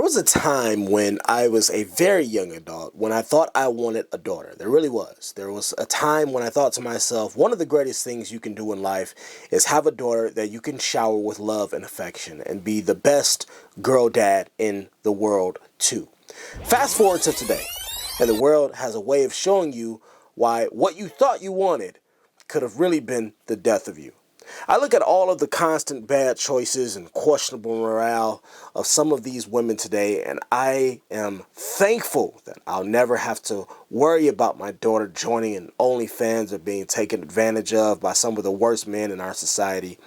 was a time when I was a very young adult when I thought I wanted a daughter. There really was. There was a time when I thought to myself, one of the greatest things you can do in life is have a daughter that you can shower with love and affection and be the best girl dad in the world too. Fast forward to today, and the world has a way of showing you why what you thought you wanted could have really been the death of you. I look at all of the constant bad choices and questionable morale of some of these women today, and I am thankful that I'll never have to worry about my daughter joining an OnlyFans or being taken advantage of by some of the worst men in our society.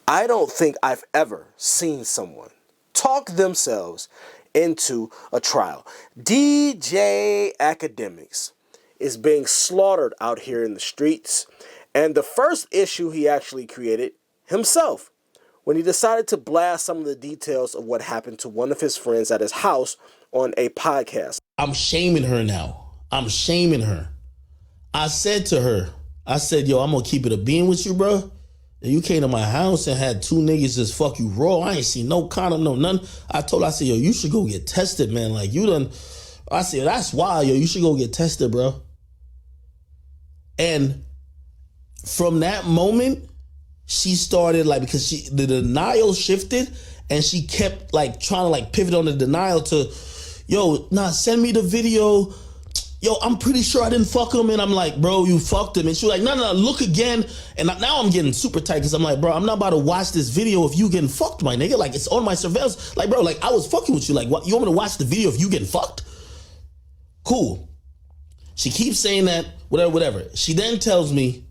I don't think I've ever seen someone talk themselves into a trial. DJ Akademiks is being slaughtered out here in the streets. And the first issue he actually created himself when he decided to blast some of the details of what happened to one of his friends at his house on a podcast. I'm shaming her now. I'm shaming her. I said to her, yo, I'm going to keep it a bean with you, bro. And you came to my house and had two niggas just fuck you raw. I ain't seen no condom, no none. I said, yo, you should go get tested, man. Like, you done. I said, that's wild, yo. You should go get tested, bro. And from that moment, she started because the denial shifted and she kept trying to pivot on the denial to, yo, send me the video. Yo, I'm pretty sure I didn't fuck him. And I'm like, bro, you fucked him. And she was like, no, look again. And now I'm getting super tight because I'm like, bro, I'm not about to watch this video of you getting fucked, my nigga. It's on my surveillance. Bro, I was fucking with you. What, you want me to watch the video of you getting fucked? Cool. She keeps saying that, whatever. She then tells me,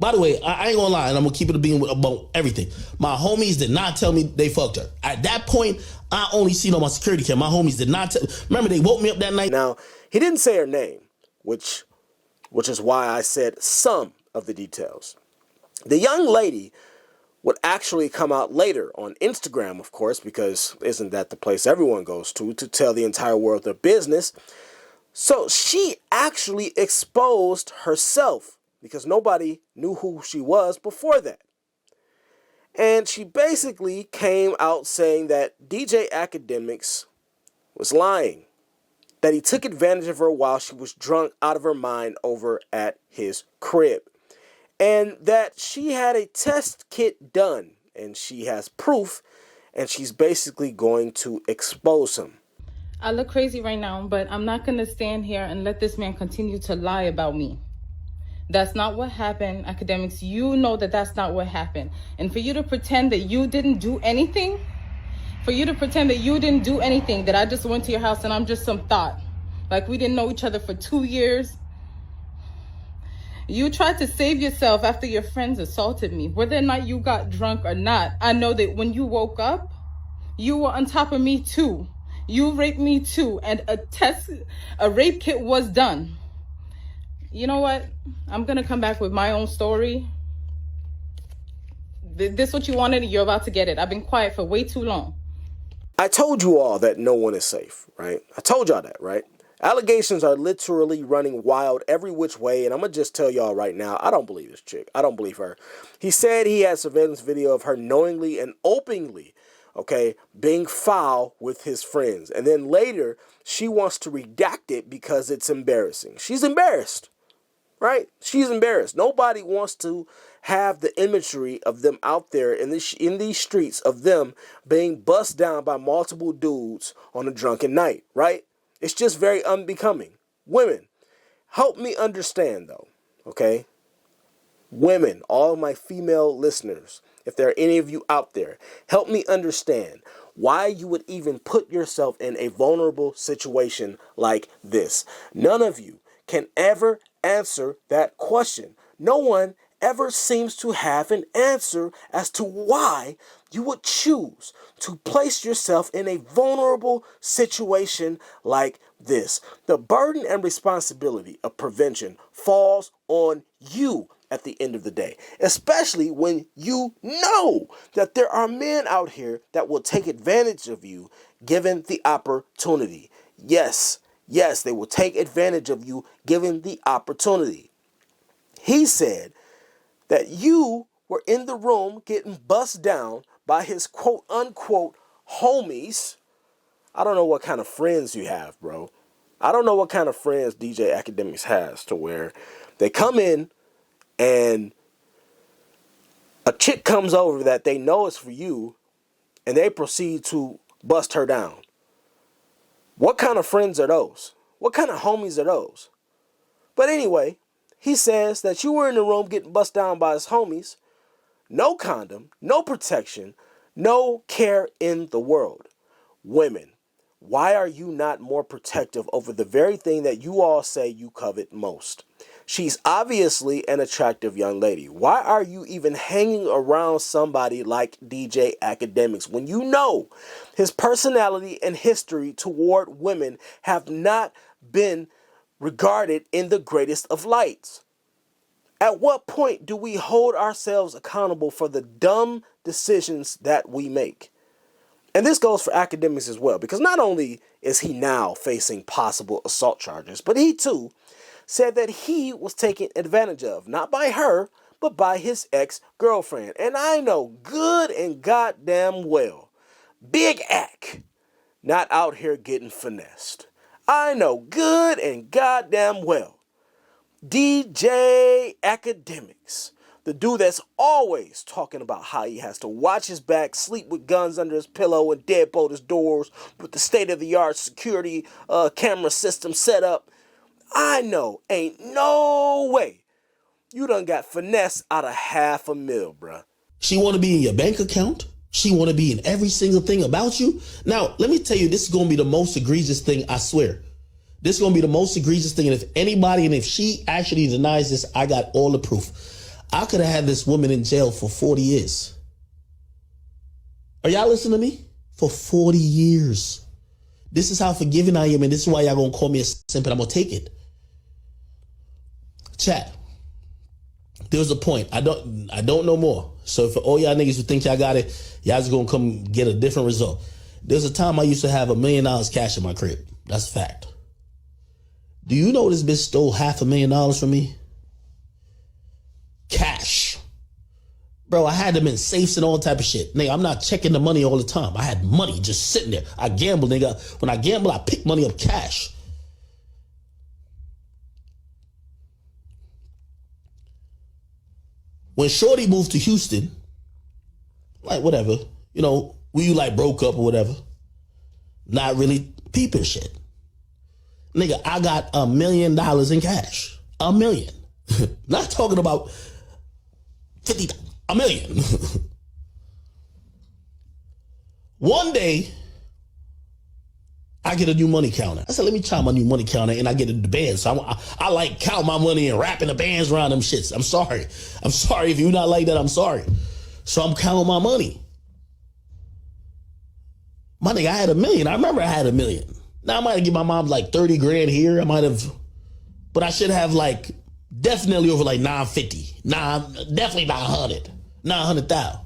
by the way, I ain't gonna lie, and I'm gonna keep it a being about everything. My homies did not tell me they fucked her. At that point, I only seen on my security cam. My homies did not tell. Remember, they woke me up that night. Now, he didn't say her name, which is why I said some of the details. The young lady would actually come out later on Instagram, of course, because isn't that the place everyone goes to tell the entire world their business? So she actually exposed herself, because nobody knew who she was before that. And she basically came out saying that DJ Akademiks was lying, that he took advantage of her while she was drunk out of her mind over at his crib, and that she had a test kit done, and she has proof, and she's basically going to expose him. I look crazy right now, but I'm not going to stand here and let this man continue to lie about me. That's not what happened, Akademiks. You know that that's not what happened. And for you to pretend that you didn't do anything, that I just went to your house and I'm just some thought, like we didn't know each other for 2 years. You tried to save yourself after your friends assaulted me. Whether or not you got drunk or not, I know that when you woke up, you were on top of me too. You raped me too, and a rape kit was done. You know what? I'm going to come back with my own story. This what you wanted, you're about to get it. I've been quiet for way too long. I told you all that no one is safe, right? I told y'all that, right? Allegations are literally running wild every which way, and I'm going to just tell y'all right now, I don't believe this chick. I don't believe her. He said he had surveillance video of her knowingly and openly, being foul with his friends. And then later, she wants to redact it because it's embarrassing. She's embarrassed. Right? She's embarrassed. Nobody wants to have the imagery of them out there in these streets of them being bussed down by multiple dudes on a drunken night, right? It's just very unbecoming. Women, help me understand though, okay? Women, all of my female listeners, if there are any of you out there, help me understand why you would even put yourself in a vulnerable situation like this. None of you can ever answer that question. No one ever seems to have an answer as to why you would choose to place yourself in a vulnerable situation like this. The burden and responsibility of prevention falls on you at the end of the day, especially when you know that there are men out here that will take advantage of you given the opportunity. Yes, they will take advantage of you given the opportunity. He said that you were in the room getting bussed down by his quote unquote homies I don't know what kind of friends you have, bro. I don't know what kind of friends DJ Akademiks has to where they come in and a chick comes over that they know is for you and they proceed to bust her down. What kind of friends are those? What kind of homies are those? But anyway, he says that you were in the room getting bust down by his homies. No condom, no protection, no care in the world. Women, why are you not more protective over the very thing that you all say you covet most? She's obviously an attractive young lady. Why are you even hanging around somebody like DJ Akademiks when you know his personality and history toward women have not been regarded in the greatest of lights? At what point do we hold ourselves accountable for the dumb decisions that we make? And this goes for Akademiks as well, because not only is he now facing possible assault charges, but he too said that he was taken advantage of, not by her, but by his ex-girlfriend. And I know good and goddamn well, Big Ak, not out here getting finessed. I know good and goddamn well, DJ Akademiks, the dude that's always talking about how he has to watch his back, sleep with guns under his pillow, and deadbolt his doors with the state-of-the-art security camera system set up. I know, ain't no way you done got finesse out of $500,000, bruh. She want to be in your bank account. She want to be in every single thing about you. Now, let me tell you, this is going to be the most egregious thing, I swear. This is going to be the most egregious thing. And if she actually denies this, I got all the proof. I could have had this woman in jail for 40 years. Are y'all listening to me? For 40 years. This is how forgiving I am, and this is why y'all going to call me a simp, and I'm going to take it. Chat. There was a point. I don't know more. So for all y'all niggas who think y'all got it, y'all just going to come get a different result. There's a time I used to have $1 million cash in my crib. That's a fact. Do you know this bitch stole $500,000 from me? Cash. Bro, I had them in safes and all type of shit. Nigga, I'm not checking the money all the time. I had money just sitting there. I gamble, nigga. When I gamble, I pick money up cash. When Shorty moved to Houston, like whatever, you know, we like broke up or whatever. Not really peeping shit. Nigga, I got $1 million in cash. $1 million. Not talking about 50, $1 million. One day, I get a new money counter. I said, let me try my new money counter, and I get the bands. So I like count my money and wrapping the bands around them shits. I'm sorry. I'm sorry. If you're not like that, I'm sorry. So I'm counting my money. My nigga, I had $1 million. I remember I had $1 million. Now I might have given my mom like 30 grand here. I might have, but I should have like definitely over like 950. Definitely about 100. 900,000.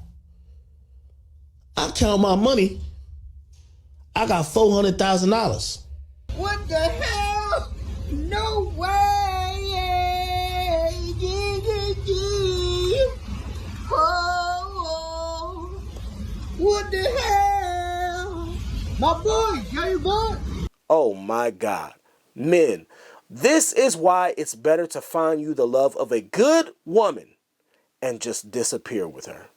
I count my money. I got $400,000. What the hell? No way! Oh, what the hell? My boy, got your boy? Oh my God. Men, this is why it's better to find you the love of a good woman and just disappear with her.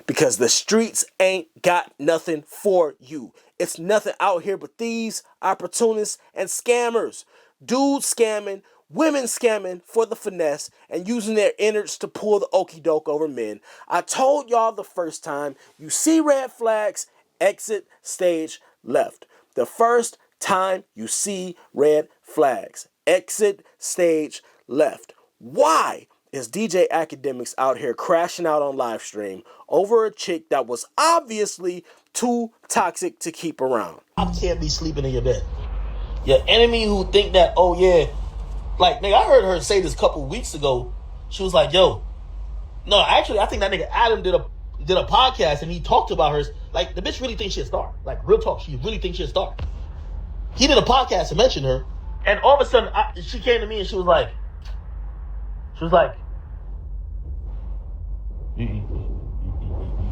Because the streets ain't got nothing for you. It's nothing out here but thieves, opportunists, and scammers. Dudes scamming, women scamming for the finesse, and using their innards to pull the okie doke over men. I told y'all the first time, you see red flags, exit stage left. The first time you see red flags, exit stage left. Why is DJ Akademiks out here crashing out on live stream over a chick that was obviously too toxic to keep around? I can't be sleeping in your bed. Your enemy who think that, oh yeah, like nigga, I heard her say this a couple weeks ago. She was like, yo, no, actually, I think that nigga Adam did a podcast and he talked about hers. Like the bitch really thinks she a star. Like real talk, she really thinks she a star. He did a podcast and mentioned her, and all of a sudden she came to me and she was like,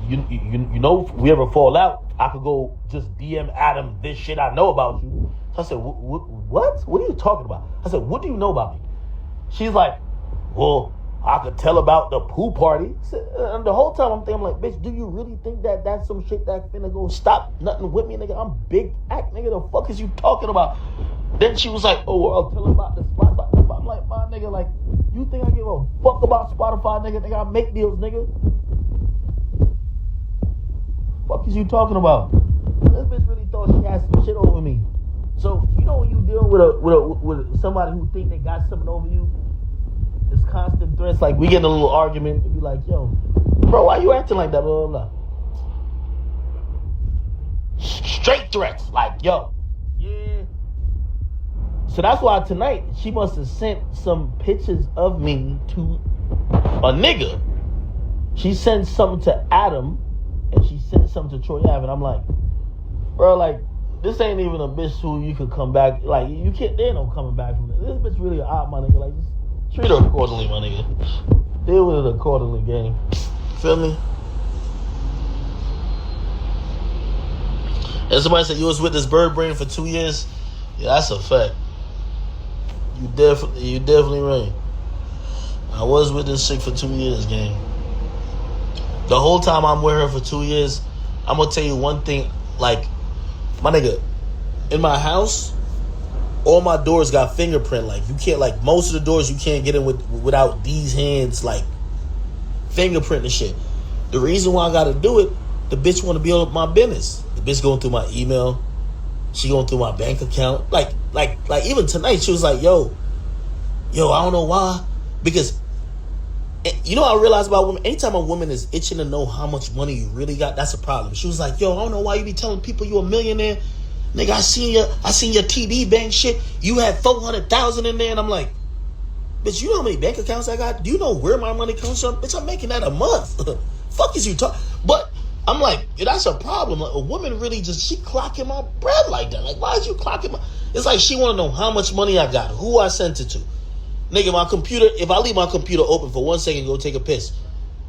you know, if we ever fall out, I could go just DM Adam this shit I know about you. So I said, what? What are you talking about? I said, what do you know about me? She's like, well, I could tell about the pool party. And the whole time I'm thinking, like, bitch, do you really think that that's some shit that finna go stop nothing with me, nigga? I'm big act, nigga. The fuck is you talking about? Then she was like, oh, well, I'll tell her about the Spotify. I'm like, my nigga, like, you think I give a fuck about Spotify, nigga? Nigga, I make deals, nigga. Fuck is you talking about? This bitch really thought she had some shit over me. So, you know when you deal with somebody who think they got something over you, it's constant threats. Like, we get in a little argument and be like, yo, bro, why you acting like that? Blah, blah, blah. Straight threats. Like, yo, yeah. So that's why tonight she must have sent some pictures of me to a nigga. She sent something to Adam and she sent something to Troy Ave. And I'm like, bro, like, this ain't even a bitch who you could come back. Like, you can't, there ain't no coming back from this. This bitch really an op, my nigga. Like, just treat her accordingly, my nigga. Deal with it accordingly, gang. Feel me? And somebody said you was with this bird brain for 2 years. Yeah, that's a fact. You definitely right. I was with this chick for 2 years, gang. The whole time I'm with her for 2 years, I'm gonna tell you one thing, like, my nigga, in my house, all my doors got fingerprint. Like, you can't, like, most of the doors you can't get in without these hands, like, fingerprint and shit. The reason why I gotta do it, the bitch wanna be on my business. The bitch going through my email. She going through my bank account. Like even tonight, she was like, yo, I don't know why. Because, you know what I realized about women? Anytime a woman is itching to know how much money you really got, that's a problem. She was like, yo, I don't know why you be telling people you a millionaire. Nigga, I seen your TD bank shit. You had 400,000 in there. And I'm like, bitch, you know how many bank accounts I got? Do you know where my money comes from? Bitch, I'm making that a month. Fuck is you talking? But I'm like, yeah, that's a problem. Like, a woman really she clocking my bread like that. Like, why is you clocking my... It's like she want to know how much money I got, who I sent it to. Nigga, my computer, if I leave my computer open for 1 second and go take a piss,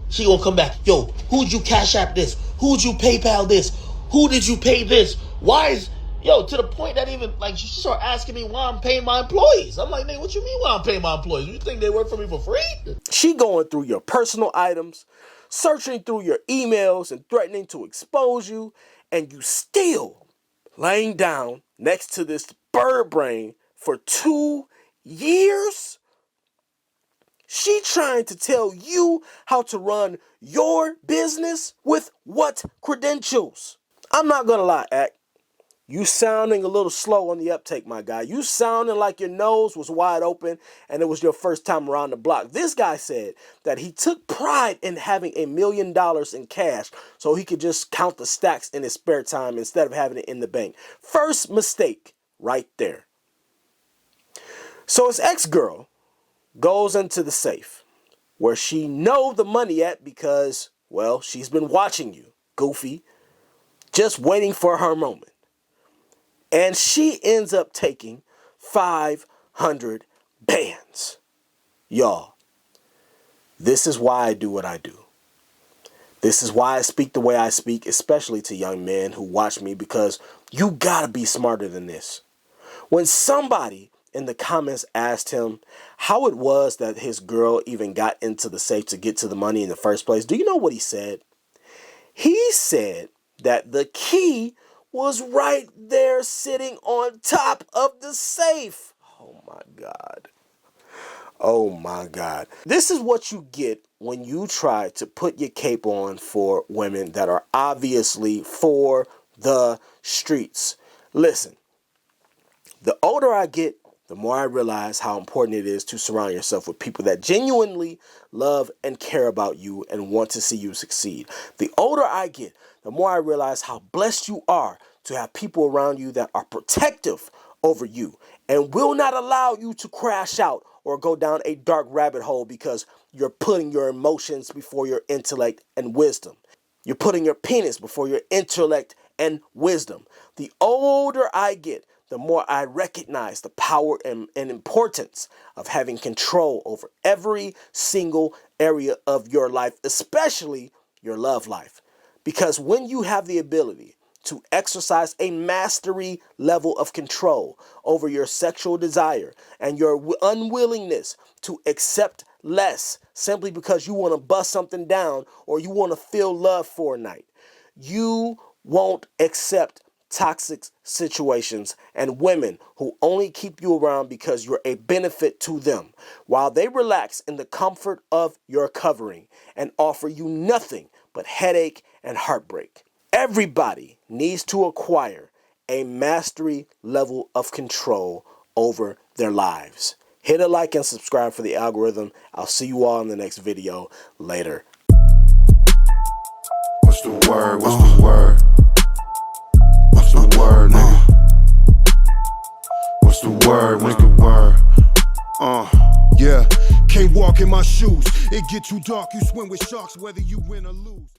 she gonna come back, yo, who'd you Cash App this? Who'd you PayPal this? Who did you pay this? Why is... Yo, to the point that even, like, she start asking me why I'm paying my employees. I'm like, nigga, what you mean why I'm paying my employees? You think they work for me for free? She going through your personal items, searching through your emails and threatening to expose you, and you still laying down next to this bird brain for 2 years? She trying to tell you how to run your business with what credentials? I'm not gonna lie, Ak. You sounding a little slow on the uptake, my guy. You sounding like your nose was wide open and it was your first time around the block. This guy said that he took pride in having $1 million in cash so he could just count the stacks in his spare time instead of having it in the bank. First mistake right there. So his ex-girl goes into the safe where she know the money at because, well, she's been watching you, goofy, just waiting for her moment. And she ends up taking 500 bands. Y'all, this is why I do what I do. This is why I speak the way I speak, especially to young men who watch me, because you gotta be smarter than this. When somebody in the comments asked him how it was that his girl even got into the safe to get to the money in the first place, do you know what he said? He said that the key was right there sitting on top of the safe. Oh my God. Oh my God. This is what you get when you try to put your cape on for women that are obviously for the streets. Listen, the older I get, the more I realize how important it is to surround yourself with people that genuinely love and care about you and want to see you succeed. The older I get, the more I realize how blessed you are to have people around you that are protective over you and will not allow you to crash out or go down a dark rabbit hole because you're putting your emotions before your intellect and wisdom. You're putting your penis before your intellect and wisdom. The older I get, the more I recognize the power and importance of having control over every single area of your life, especially your love life. Because when you have the ability to exercise a mastery level of control over your sexual desire and your unwillingness to accept less simply because you want to bust something down or you want to feel love for a night, you won't accept toxic situations and women who only keep you around because you're a benefit to them, while they relax in the comfort of your covering and offer you nothing but headache and heartbreak. Everybody needs to acquire a mastery level of control over their lives. Hit a like and subscribe for the algorithm. I'll see you all in the next video. Later. What's the word? What's the word? What's the word, nigga? What's the word? What's the word? Yeah, can't walk in my shoes. It get too dark, you swim with sharks whether you win or lose.